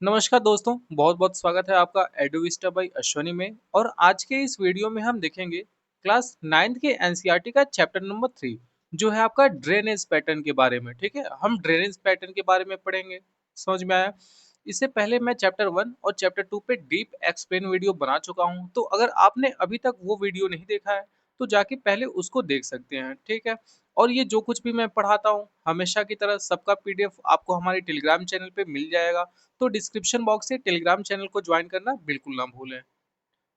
नमस्कार दोस्तों, बहुत-बहुत स्वागत है आपका एडुविस्टा बाय अश्वनी में। और आज के इस वीडियो में हम देखेंगे क्लास 9th के एनसीईआरटी का चैप्टर नंबर 3 जो है आपका ड्रेनेज पैटर्न के बारे में। ठीक है, हम ड्रेनेज पैटर्न के बारे में पढ़ेंगे। समझ में आया? इससे पहले मैं चैप्टर 1 और चैप्टर 2 पे डीप एक्सप्लेन वीडियो बना चुका हूँ, तो अगर आपने अभी तक वो वीडियो नहीं देखा है तो जाके पहले उसको देख सकते हैं। ठीक है, और ये जो कुछ भी मैं पढ़ाता हूँ हमेशा की तरह सबका पीडीएफ आपको हमारे टेलीग्राम चैनल पे मिल जाएगा। तो डिस्क्रिप्शन बॉक्स से टेलीग्राम चैनल को ज्वाइन करना बिल्कुल ना भूलें।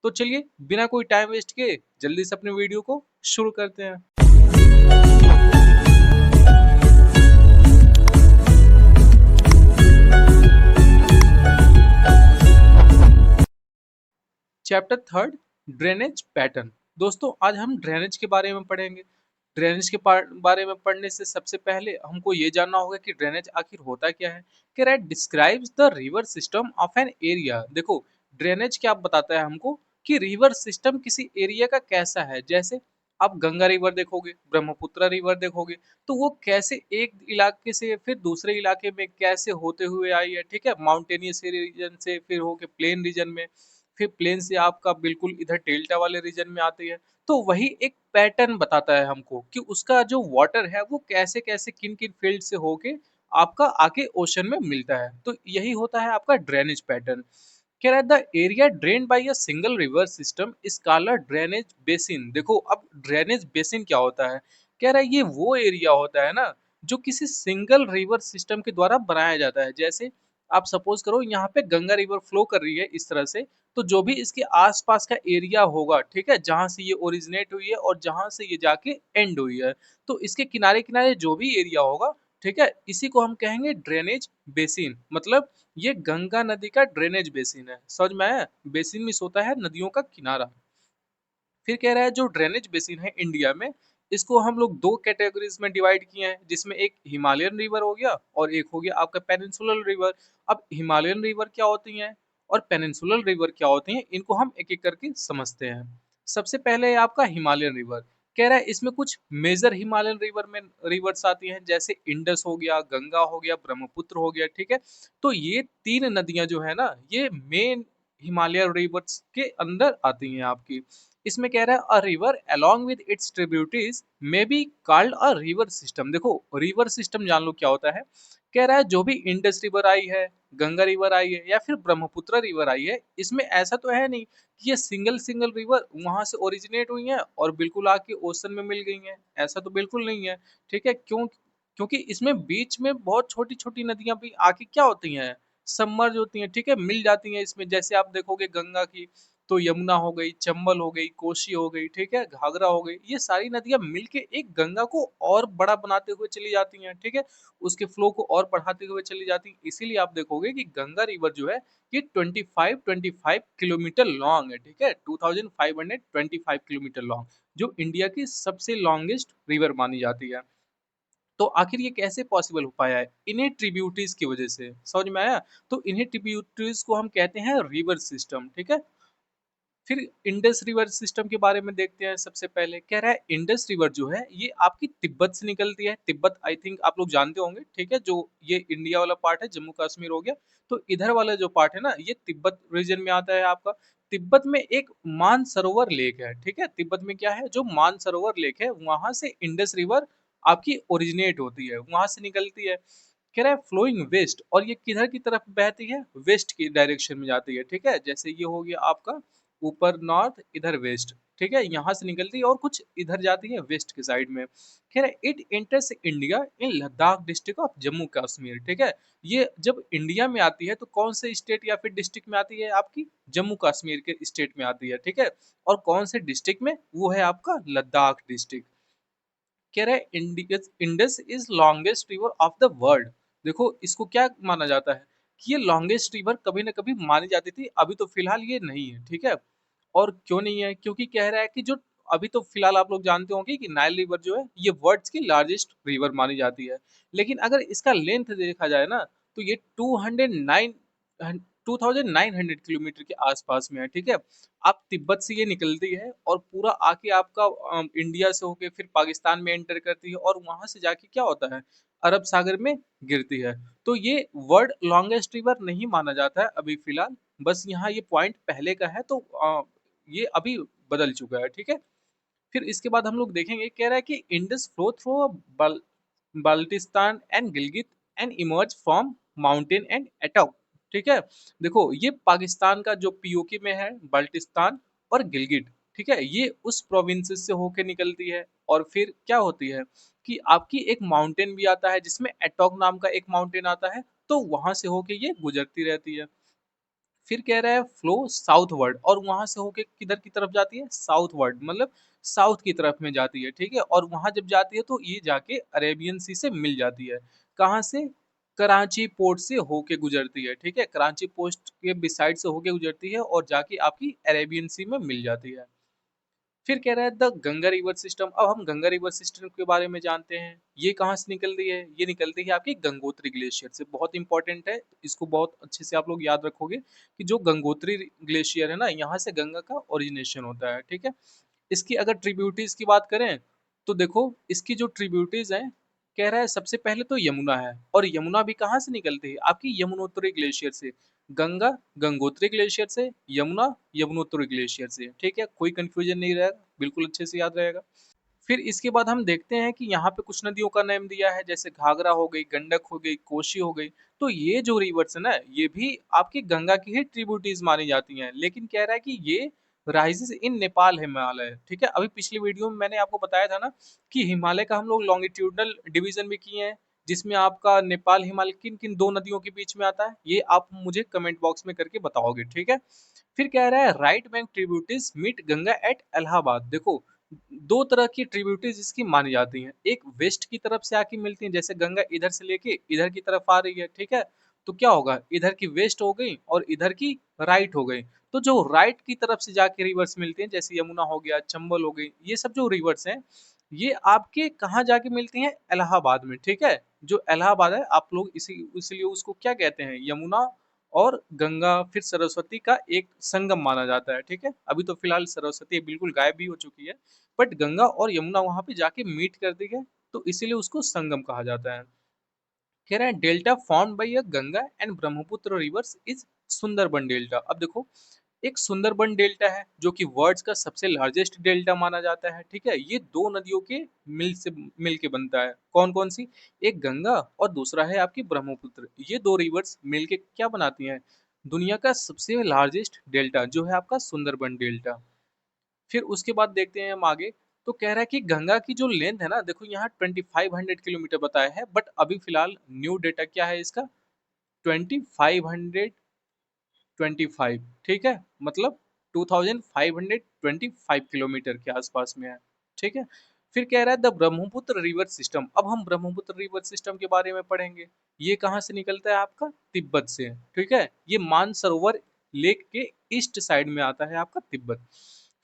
तो चलिए बिना कोई टाइम वेस्ट किए जल्दी से अपने वीडियो को शुरू करते हैं। Chapter third, drainage pattern. दोस्तों आज हम ड्रेनेज के बारे में पढ़ेंगे। ड्रेनेज के बारे में पढ़ने से सबसे पहले हमको ये जानना होगा कि ड्रेनेज आखिर होता क्या है। कि right describes the river system of an area. देखो, ड्रेनेज क्या बताता है हमको कि रिवर सिस्टम किसी एरिया का कैसा है। जैसे आप गंगा रिवर देखोगे, ब्रह्मपुत्र रिवर देखोगे, तो वो कैसे एक इलाके से फिर दूसरे इलाके में कैसे होते हुए आई है। ठीक है, माउंटेनियस रीजन से फिर होके प्लेन रीजन में, फिर प्लेन से आपका बिल्कुल इधर डेल्टा वाले रीजन में आती है। तो वही एक पैटर्न बताता है हमको कि उसका जो वाटर है वो कैसे कैसे किन किन फील्ड से होके आपका आके ओशन में मिलता है। तो यही होता है आपका ड्रेनेज पैटर्न। कह रहा है the area drain by a single river system is called drainage basin. देखो अब ड्रेनेज बेसिन क्या होता है। कह रहा है ये वो एरिया होता है ना जो किसी सिंगल रिवर सिस्टम के द्वारा बनाया जाता है। जैसे आप सपोज करो यहाँ पे गंगा रिवर फ्लो कर रही है इस तरह से, तो जो भी इसके आसपास का एरिया होगा, ठीक है, जहां से ये ओरिजिनेट हुई है और जहां से ये जाके एंड हुई है, तो इसके किनारे किनारे जो भी एरिया होगा, ठीक है, इसी को हम कहेंगे ड्रेनेज बेसिन। मतलब ये गंगा नदी का ड्रेनेज बेसिन है। समझ में आया? बेसिन मीन्स होता है नदियों का किनारा। फिर कह रहा है जो ड्रेनेज बेसिन है इंडिया में, इसको हम लोग दो कैटेगरीज में डिवाइड किए हैं, जिसमें एक हिमालयन रिवर हो गया और एक हो गया आपका पेनिनसुलर रिवर। अब हिमालयन रिवर क्या होती हैं और पेनिनसुलर रिवर क्या होती हैं, इनको हम एक एक करके समझते हैं। सबसे पहले है आपका हिमालयन रिवर। कह रहा है इसमें कुछ मेजर हिमालयन रिवर में रिवर्स आती हैं, जैसे इंडस हो गया, गंगा हो गया, ब्रह्मपुत्र हो गया। ठीक है, तो ये तीन नदियां जो है ना, ये मेन हिमालयन रिवर्स के अंदर आती हैं आपकी। इसमें कह रहा है a river along with its tributaries may be called a river system. देखो रिवर सिस्टम जान लो क्या होता है। कह रहा है जो भी इंडस रिवर आई है, गंगा रिवर आई है या फिर ब्रह्मपुत्र रिवर आई है, इसमें ऐसा तो है नहीं कि ये सिंगल सिंगल रिवर वहां से ओरिजिनेट हुई है और बिल्कुल आके ओशन में मिल गई हैं। ऐसा तो बिल्कुल नहीं है। ठीक है, क्योंकि इसमें बीच में बहुत छोटी छोटी नदियां भी आके क्या होती हैं, सबमर्ज होती हैं। ठीक है, मिल जाती हैं इसमें। जैसे आप देखोगे गंगा की, तो यमुना हो गई, चंबल हो गई, कोसी हो गई, ठीक है, घाघरा हो गई, ये सारी नदियां मिलके एक गंगा को और बड़ा बनाते हुए चली जाती हैं। ठीक है, उसके फ्लो को और बढ़ाते हुए चली जाती हैं। इसीलिए आप देखोगे कि गंगा रिवर जो है ये 25 किलोमीटर लॉन्ग है। ठीक है, 2525 किलोमीटर लॉन्ग, जो इंडिया की सबसे लॉन्गेस्ट रिवर मानी जाती है। तो आखिर ये कैसे पॉसिबल हो पाया है? इन्हीं ट्रिब्यूटरीज की वजह से। समझ में आया? तो इन्हीं ट्रिब्यूटरीज को हम कहते हैं रिवर सिस्टम। ठीक है, फिर इंडस रिवर सिस्टम के बारे में देखते हैं। सबसे पहले कह रहा है इंडस रिवर जो है ये आपकी तिब्बत से निकलती है। तिब्बत आई थिंक आप लोग जानते होंगे। ठीक है, जो ये इंडिया वाला पार्ट है, जम्मू कश्मीर हो गया, तो इधर वाला जो पार्ट है ना, ये तिब्बत रीजन में आता है आपका। तिब्बत में एक मानसरोवर लेक है। ठीक है, तिब्बत में क्या है, जो मानसरोवर लेक है, वहां से इंडस रिवर आपकी ओरिजिनेट होती है, वहां से निकलती है। कह रहा है फ्लोइंग वेस्ट, और ये किधर की तरफ बहती है, वेस्ट की डायरेक्शन में जाती है। ठीक है, जैसे ये हो गया आपका ऊपर नॉर्थ, इधर वेस्ट। ठीक है, यहाँ से निकलती है और कुछ इधर जाती है वेस्ट के साइड में। खैर it enters India in Ladakh district of Jammu Kashmir. ठीक है, ये जब इंडिया में आती है तो कौन से स्टेट या फिर डिस्ट्रिक्ट में आती है, आपकी जम्मू कश्मीर के स्टेट में आती है। ठीक है, और कौन से डिस्ट्रिक्ट में, वो है आपका लद्दाख डिस्ट्रिक्ट। कह रहा है Indus is longest river of the world. देखो इसको क्या माना जाता है कि ये लॉन्गेस्ट रिवर कभी ना कभी मानी जाती थी, अभी तो फिलहाल ये नहीं है। ठीक है, और क्यों नहीं है, क्योंकि कह रहा है कि जो अभी तो फिलहाल आप लोग जानते होंगे कि नाइल रिवर जो है ये वर्ल्ड की लार्जेस्ट रिवर मानी जाती है। लेकिन अगर इसका लेंथ देखा जाए ना, तो ये 2900 किलोमीटर के आसपास में है। ठीक है, आप तिब्बत से ये निकलती है और पूरा आके आपका इंडिया से होके फिर पाकिस्तान में एंटर करती है और वहां से जाके क्या होता है, अरब सागर में गिरती है। तो ये वर्ल्ड लॉन्गेस्ट रिवर नहीं माना जाता है अभी फिलहाल, बस यहाँ ये पॉइंट पहले का है, तो ये अभी बदल चुका है, ठीक है। फिर इसके बाद हम लोग देखेंगे, कह रहा है कि इंडस फ्लो थ्रू बल Baltistan and Gilgit and emerge from mountain and Attock, ठीक है। देखो ये पाकिस्तान का जो पीओके में है बाल्टिस्तान और गिलगिट, ठीक है, ये उस प्रोविंसेस से होके निकलती है, और फिर क्या होती है कि आपकी एक माउंटेन भी आता है जिसमें एटॉक नाम का एक माउंटेन आता है, तो वहां से होके ये गुजरती रहती है। फिर कह रहा है फ्लो साउथ वर्ड, और वहां से होके किधर की तरफ जाती है, साउथ वर्ड, मतलब साउथ की तरफ में जाती है, ठीक है। और वहां जब जाती है तो ये जाके अरेबियन सी से मिल जाती है। कहाँ से? कराची पोर्ट से होके गुजरती है, ठीक है, कराची पोस्ट के बिसाइड से होके गुजरती है और जाके आपकी अरेबियन सी में मिल जाती है। फिर कह रहा है द गंगा रिवर सिस्टम। अब हम गंगा रिवर सिस्टम के बारे में जानते हैं। ये कहाँ से निकलती है? ये निकलती है आपकी गंगोत्री ग्लेशियर से। बहुत इंपॉर्टेंट है, इसको बहुत अच्छे से आप लोग याद रखोगे कि जो गंगोत्री ग्लेशियर है ना, यहाँ से गंगा का ओरिजिनेशन होता है, ठीक है। इसकी अगर ट्रिब्यूटरीज की बात करें तो देखो इसकी जो ट्रिब्यूटरीज हैं, कह रहा है सबसे पहले तो यमुना है, और यमुना भी कहाँ से निकलती है? आपकी यमुनोत्री ग्लेशियर से। गंगा गंगोत्री ग्लेशियर से, यमुना यमुनोत्री ग्लेशियर से, ठीक है, कोई कंफ्यूजन नहीं रहेगा, बिल्कुल अच्छे से याद रहेगा। फिर इसके बाद हम देखते हैं कि यहाँ पे कुछ नदियों का नाम दिया है, जैसे घाघरा हो गई, गंडक हो गई, कोशी हो गई। तो ये जो रिवर्स है ना, ये भी आपकी गंगा की ही ट्रिब्यूटरीज मानी जाती हैं, लेकिन कह रहा है कि ये राइजेस इन नेपाल हिमालय, ठीक है। अभी पिछली वीडियो में मैंने आपको बताया था ना कि हिमालय का हम लोग लॉन्गिट्यूडनल डिवीजन भी किए हैं, जिसमें आपका नेपाल हिमालय किन किन दो नदियों के बीच में आता है, ये आप मुझे कमेंट बॉक्स में करके बताओगे, ठीक है। फिर कह रहा है right bank tributaries meet Ganga at Allahabad. देखो दो तरह की ट्रिब्यूटरीज इसकी मानी जाती हैं, एक वेस्ट की तरफ से आके मिलती है, जैसे गंगा इधर से लेके इधर की तरफ आ रही है, ठीक है, तो क्या होगा, इधर की वेस्ट हो गई और इधर की राइट हो गई। तो जो राइट की तरफ से जाके रिवर्स मिलती हैं, जैसे यमुना हो गया, चंबल हो गई, ये सब जो रिवर्स हैं, ये आपके कहाँ जाके मिलती हैं, इलाहाबाद में, ठीक है। जो इलाहाबाद है, आप लोग इसी इसलिए उसको क्या कहते हैं, यमुना और गंगा फिर सरस्वती का एक संगम माना जाता है, ठीक है। अभी तो फिलहाल सरस्वती बिल्कुल गायब भी हो चुकी है, बट गंगा और यमुना वहां पे जाके मीट करती है, तो इसीलिए उसको संगम कहा जाता है। कह रहे हैं delta formed by a Ganga and Brahmaputra reverse is Sundarban delta. अब देखो एक सुंदरबन डेल्टा है जो कि वर्ल्ड का सबसे लार्जेस्ट डेल्टा माना जाता है, ठीक है। ये दो नदियों के मिल के बनता है। कौन कौन सी? एक गंगा और दूसरा है आपकी ब्रह्मपुत्र। ये दो रिवर्स मिल के क्या बनाती हैं? दुनिया का सबसे लार्जेस्ट डेल्टा जो है आपका सुंदरबन डेल्टा। फिर उसके बाद देखते हैं हम आगे, तो कह रहा है कि गंगा की जो लेंथ है ना, देखो यहाँ 2500 किलोमीटर बताया है, बट अभी फिलहाल न्यू डेटा क्या है इसका, 2525, ठीक है, मतलब 2525 किलोमीटर के आसपास में है, ठीक है। फिर कह रहा है द ब्रह्मपुत्र रिवर सिस्टम। अब हम ब्रह्मपुत्र रिवर सिस्टम के बारे में पढ़ेंगे। ये कहाँ से निकलता है आपका, तिब्बत से, ठीक है। ये मानसरोवर लेक के ईस्ट साइड में आता है आपका तिब्बत।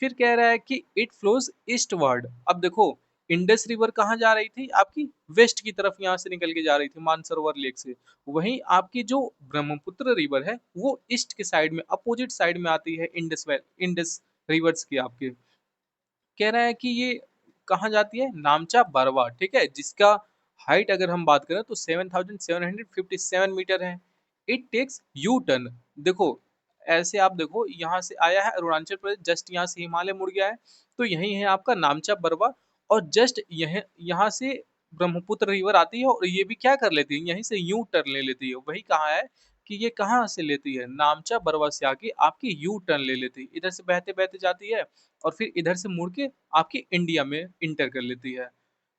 फिर कह रहा है कि इट फ्लोज ईस्टवर्ड। अब देखो इंडस रिवर कहाँ जा रही थी आपकी, वेस्ट की तरफ यहाँ से निकल के जा रही थी मानसरोवर लेक से। वहीं आपकी जो ब्रह्मपुत्र रिवर है वो ईस्ट के साइड में, अपोजिट साइड में आती है इंडस रिवर्स की आपके। कह रहा है कि ये कहाँ जाती है, नामचा बरवा, ठीक है, जिसका हाइट अगर हम बात करें तो 7757 मीटर है। It takes U turn. देखो ऐसे आप देखो यहाँ से आया है अरुणाचल प्रदेश, जस्ट यहाँ से हिमालय मुड़ गया है, तो यही है आपका नामचा बरवा। और जस्ट यह यहाँ से ब्रह्मपुत्र रिवर आती है और ये भी क्या कर लेती है, यहीं से यू टर्न ले लेती है। वही कहाँ है कि ये कहाँ से लेती है, नामचा बरवा से आके आपकी यू टर्न ले लेती है, इधर से बहते बहते जाती है और फिर इधर से मुड़ के आपकी इंडिया में इंटर कर लेती है।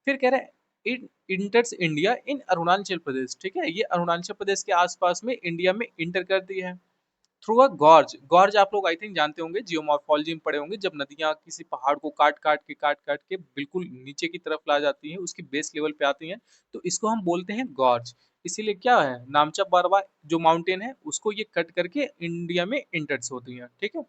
फिर कह रहे हैं it enters India in Arunachal Pradesh, ठीक है, ये अरुणाचल प्रदेश के आसपास में इंडिया में इंटर करती है थ्रू अ गॉर्ज। गॉर्ज आप लोग आई थिंक जानते होंगे, जियोमॉर्फोलॉजी में पढ़े होंगे, जब नदियां किसी पहाड़ को काट काट के बिल्कुल नीचे की तरफ ला जाती हैं, उसकी बेस लेवल पे आती हैं, तो इसको हम बोलते हैं गॉर्ज। इसीलिए क्या है, नामचा बारवा जो माउंटेन है उसको ये कट करके इंडिया में इंटर्स होती हैं, ठीक है।